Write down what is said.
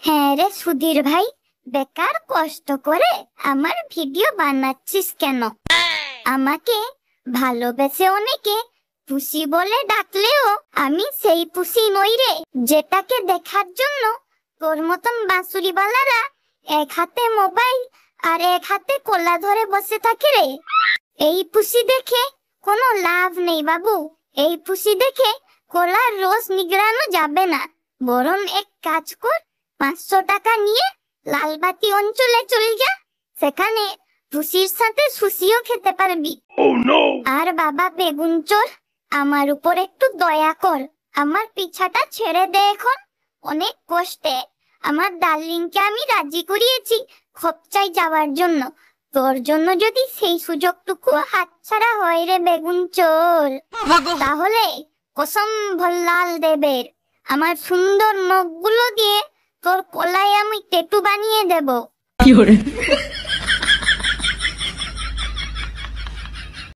হ্যাঁ রে সুধীর ভাই, বেকার কষ্ট করে আমার ভিডিও বানাচ্ছিস কেন? আমাকে ভালোবেসে অনেকে পুষি বলে ডাকলেও আমি সেই পুষি নই রে, যেটাকে দেখার জন্য তোর মতন বাঁশুরিওয়ালারা এক হাতে মোবাইল আর এক হাতে কলা ধরে বসে থাকে রে। এই পুষি দেখে কোনো লাভ নেই বাবু। এই পুষি দেখে কলার রস নিগড়ানো যাবে না, বরং এক কাজ কর, 500 টাকা নিয়ে লালবাতি অঞ্চলে চলে যা। সেখানে পুষির সাথে সুশিও খেতে পারবি। আর বাবা বেগুন চোর, আমার উপর একটু দয়া কর, আমার পিছাটা ছেড়ে দে এখন। অনেক কষ্টে আমার ডার্লিংকে আমি রাজি করিয়েছি খপচায় যাওয়ার জন্য। তোর জন্য যদি সেই সুযোগটুকু হাতছাড়া হয় রে বেগুন চোর, তাহলে কসম ভল্লাল দেবের আমার সুন্দর নখগুলো দিয়ে তোর কলায় আমি টেটু বানিয়ে দেব।